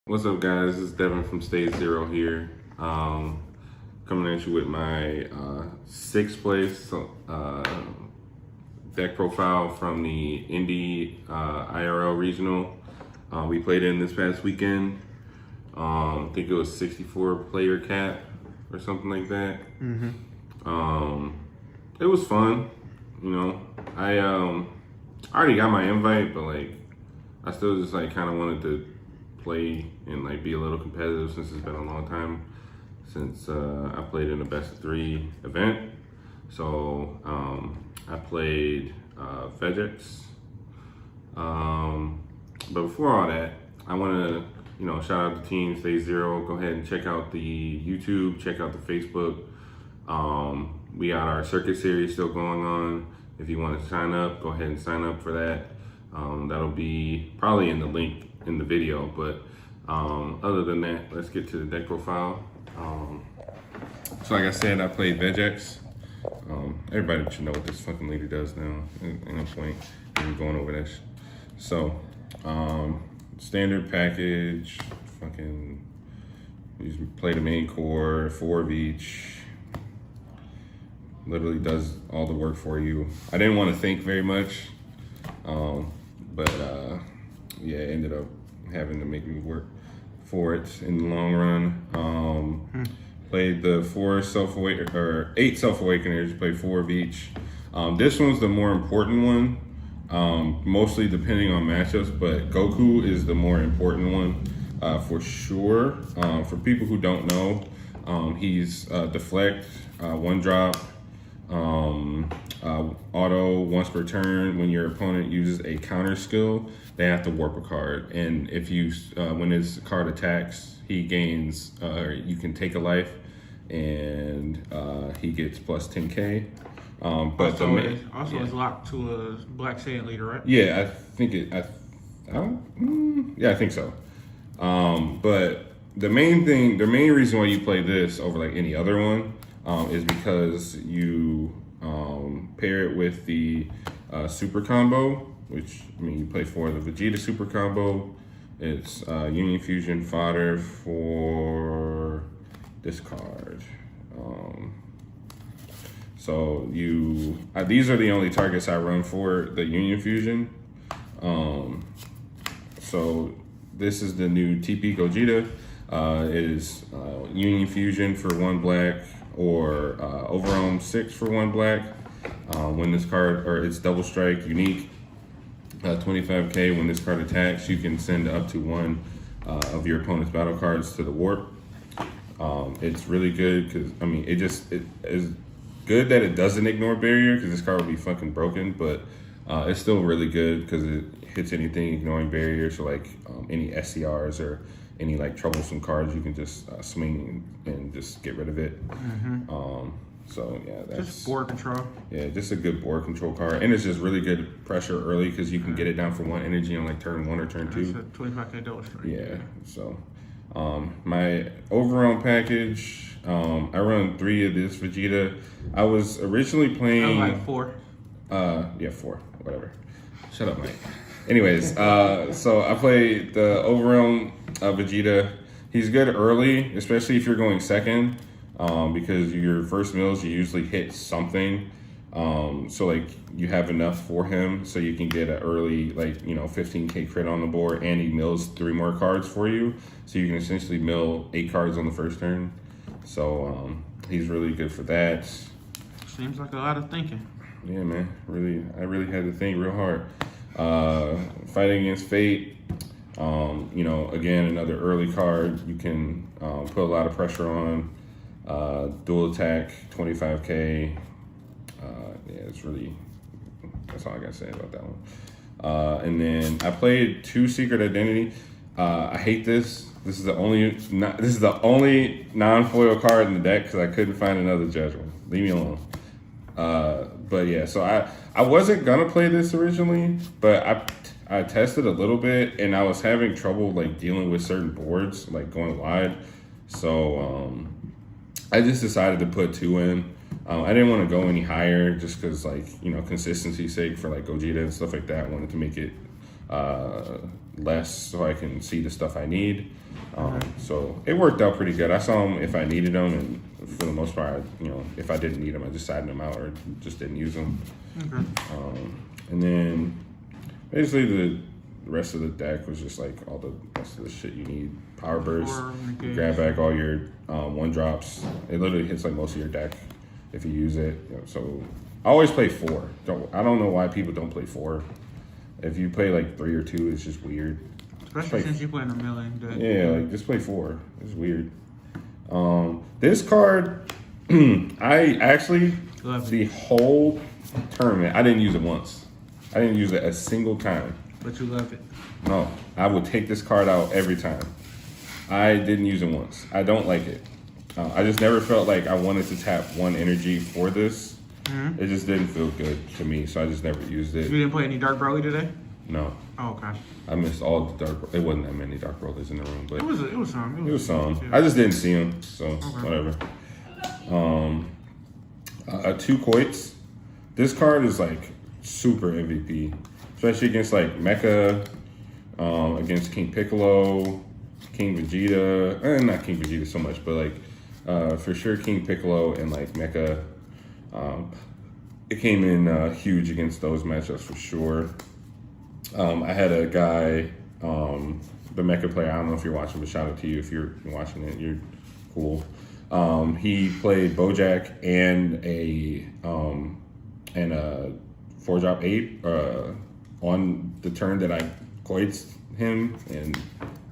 What's up, guys? This is Devon from Stage Zero here. Coming at you with my sixth place deck profile from the Indy IRL Regional. We played in this past weekend. I think it was 64 player cap or something like that. It was fun. You know, I already got my invite, but like I still just like kind of wanted to play and like be a little competitive since it's been a long time since I played in a best of 3 event. So I played Vegeks. But before all that, I want to shout out the team Stage Zero. Go ahead and check out the YouTube, check out the Facebook. We got our circuit series still going on. If you want to sign up, go ahead and sign up for that. That'll be probably in the link in the video, but other than that, let's get to the deck profile. So like I said, I played Vegeks. Everybody should know what this fucking leader does now. Ain't no point in going over this. So standard package, fucking you play the main core, 4 of each. Literally does all the work for you. I didn't want to think very much, but yeah, it ended up having to make me work for it in the long run. Played the 8 self-awakeners, played 4 of each. This one's the more important one, mostly depending on matchups, but Goku is the more important one for sure. For people who don't know, he's deflect, 1 drop, auto once per turn. When your opponent uses a counter skill, they have to warp a card, and if you when his card attacks, he gains you can take a life, and he gets plus 10k. But it's locked to a Black Saiyan leader, right? Yeah, I think it. Yeah, I think so. But the main reason why you play this over like any other one is because you pair it with the super combo, which you play for the Vegeta super combo. It's Union Fusion fodder for this card. So these are the only targets I run for the Union Fusion. So this is the new TP Gogeta. It is Union Fusion for 1 black, or Overwhelm 6 for 1 black. When this card, or it's double strike, unique, 25k. When this card attacks, you can send up to 1 of your opponent's battle cards to the warp. It's really good because it is good that it doesn't ignore barrier, because this card would be fucking broken, but it's still really good because it hits anything ignoring barrier. So like any SCRs or any like troublesome cards, you can just swing and just get rid of it. So yeah, that's just board control. Yeah, just a good board control card, and it's just really good pressure early because you can get it down for 1 energy on like turn 1 or turn 2. It's a 25k double strike. Yeah. So my overall package, I run 3 of this Vegeta. I was originally playing. I like 4. Yeah, 4, whatever. Shut up, Mike. Anyways, so I played the Overwhelm Vegeta. He's good early, especially if you're going second, because your first mills, you usually hit something. So like you have enough for him, so you can get an early 15k crit on the board, and he mills 3 more cards for you. So you can essentially mill 8 cards on the first turn. So he's really good for that. Seems like a lot of thinking. Yeah, man. I really had to think real hard. Fighting against Fate, again, another early card. You can put a lot of pressure on. Dual attack, 25k. That's all I gotta say about that one. And then I played 2 Secret Identity. I hate this. This is the only non-foil card in the deck because I couldn't find another Judge one. Leave me alone. But yeah, so I wasn't gonna play this originally, but I tested a little bit, and I was having trouble like dealing with certain boards, like going wide. So I just decided to put 2 in. I didn't want to go any higher just because, like, consistency's sake for like Gogeta and stuff like that. I wanted to make it less so I can see the stuff I need. So it worked out pretty good. I saw them if I needed them, and for the most part, if I didn't need them, I just sided them out or just didn't use them. Okay. And then basically the rest of the deck was just like all the rest of the shit you need. Power burst, grab back all your one drops. It literally hits like most of your deck if you use it. So I always play 4. I don't know why people don't play 4. If you play like 3 or 2, it's just weird. Especially since you play in a million deck. Yeah, like just play 4. It's weird. This card, I actually the whole tournament I didn't use it once. I didn't use it a single time. But you love it. No, I would take this card out every time. I didn't use it once. I don't like it. I just never felt like I wanted to tap 1 energy for this. It just didn't feel good to me, so I just never used it. You didn't play any Dark Broly today? No. Oh, okay. I missed all the Dark. It wasn't that many Dark Brothers in the room, but It was some. it was some. Yeah. I just didn't see them, so whatever. 2 Quoits. This card is like super MVP, especially against like Mecha, against King Piccolo, King Vegeta, not King Vegeta so much, but like for sure King Piccolo and like Mecha. It came in huge against those matchups for sure. I had a guy, the Mecha player. I don't know if you're watching, but shout out to you if you're watching it. You're cool. He played Bojack and a 4-drop 8 on the turn that I quoited him, and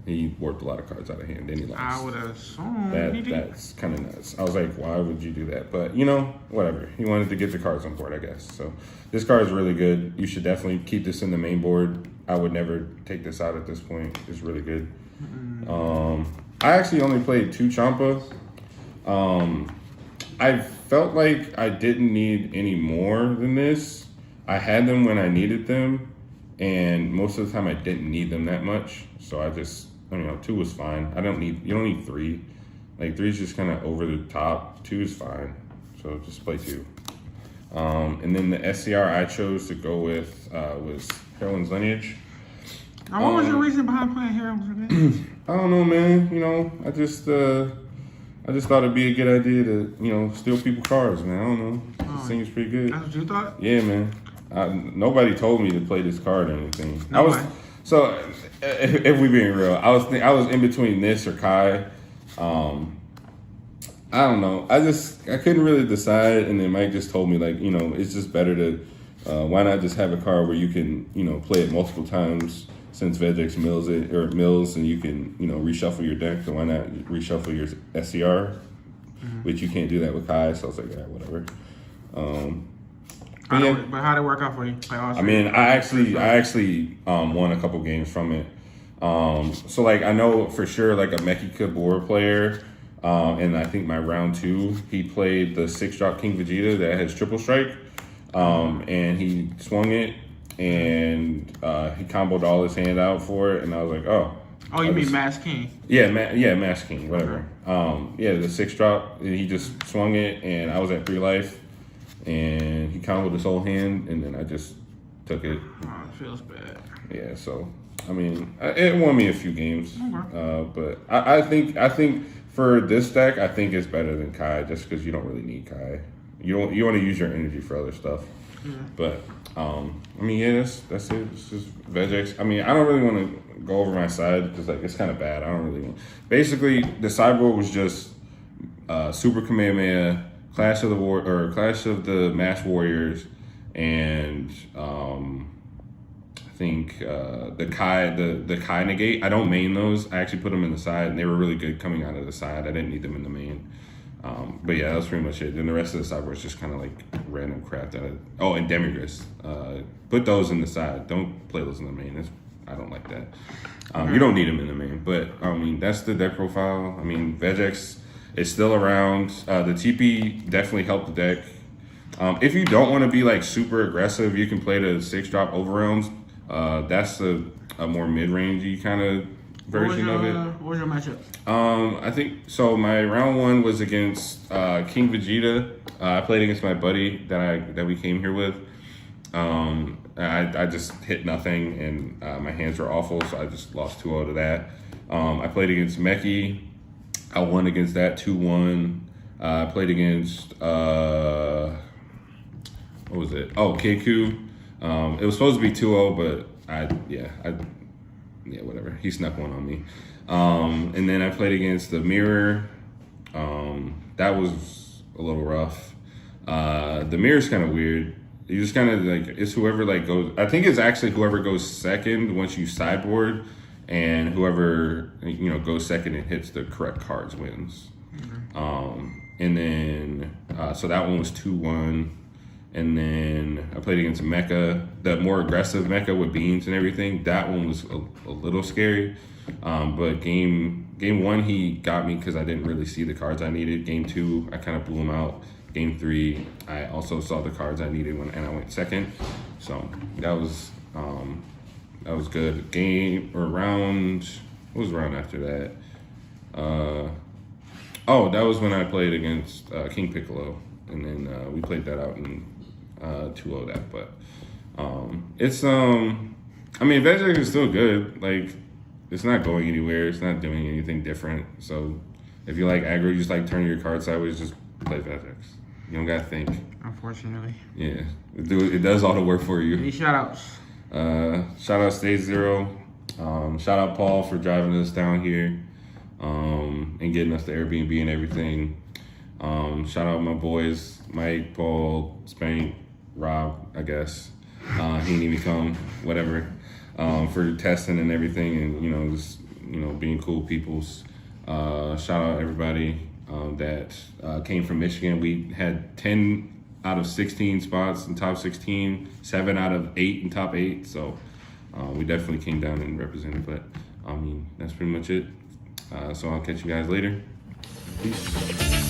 he worked a lot of cards out of hand. Then he lost. I would assume That's kind of nuts. I was like, why would you do that? But whatever. He wanted to get the cards on board, I guess. So this card is really good. You should definitely keep this in the main board. I would never take this out at this point. It's really good. I actually only played 2 Champa. I felt like I didn't need any more than this. I had them when I needed them, and most of the time I didn't need them that much. So I just, 2 was fine. You don't need 3. Like 3 is just kind of over the top. 2 is fine. So just play 2. And then the SCR I chose to go with was Heroine's Lineage. Now, what was your reason behind playing Heroes again? I don't know, man. I just thought it'd be a good idea to, steal people's cars, man. I don't know. It seems pretty good. That's what you thought? Yeah, man. Nobody told me to play this card or anything. So if we being real, I was in between this or Kai. I don't know. I couldn't really decide, and then Mike just told me like, it's just better to why not just have a card where you can, play it multiple times since Vegeks mills and you can, reshuffle your deck. So why not reshuffle your SCR, which you can't do that with Kai. So I was like, yeah, whatever. But how'd it work out for you? I mean, I actually won a couple games from it. So like I know for sure like a Meki Kabor player, and I think my round 2 he played the 6-drop King Vegeta that has triple strike, and he swung it and he comboed all his hand out for it, and I was like, oh. Oh, you mean Mass King? Yeah, Mass King, whatever. Yeah, the 6-drop, he just swung it, and I was at 3 life. And he comboed his whole hand, and then I just took it. Oh, it feels bad. Yeah, so I mean, it won me a few games, but I think for this deck, I think it's better than Kai, just because you don't really need Kai. You want to use your energy for other stuff. Yeah. But I mean, yeah, that's it. It's just Vegeks. I mean, I don't really want to go over my side because like it's kind of bad. I don't really want. Basically, the sideboard was just Super Kamehameha, Clash of the Mass Warriors, and I think the Kai negate. I don't main those. I actually put them in the side, and they were really good coming out of the side. I didn't need them in the main. But yeah, that was pretty much it. Then the rest of the sideboard was just kind of like random crap that and Demigris. Put those in the side. Don't play those in the main. I don't like that. You don't need them in the main. But I mean, that's the deck profile. I mean, Vegeks is still around. The TP definitely helped the deck. If you don't want to be like super aggressive, you can play the 6-drop overwhelms. That's a more mid-rangey kind of version of it. What was your matchup? I think so. My round 1 was against King Vegeta. I played against my buddy that we came here with. I just hit nothing, and my hands were awful, so I just lost 2-0 to that. I played against Meki. I won against that 2-1. I played against what was it? Oh, Keku. It was supposed to be 2-0, but whatever. He snuck one on me. And then I played against the Mirror. That was a little rough. The Mirror's kind of weird. You just kind of like, it's whoever like goes, I think it's actually whoever goes second once you sideboard, and whoever, you know, goes second and hits the correct cards wins. And then, so that one was 2-1. And then I played against a Mecha, the more aggressive Mecha with beans and everything. That one was a little scary. But game 1, he got me because I didn't really see the cards I needed. Game 2, I kind of blew him out. Game 3, I also saw the cards I needed and I went second. So that was good. What was round after that? That was when I played against King Piccolo, and then we played that out in 2-0 that. But it's I mean, Vegeks is still good. Like, it's not going anywhere. It's not doing anything different. So if you like aggro, you just like turning your card sideways, just play Vegeks. You don't gotta think. Unfortunately. Yeah, it does all the work for you. Any shout outs? Shout out Stage Zero. Shout out Paul for driving us down here and getting us the Airbnb and everything. Shout out my boys, Mike, Paul, Spank, Rob, I guess. He didn't even come, whatever, for testing and everything, and, you know, just, you know, being cool peoples. Shout out everybody that came from Michigan. We had 10 out of 16 spots in top 16, 7 out of 8 in top 8. So we definitely came down and represented. But I mean, that's pretty much it. So I'll catch you guys later. Peace.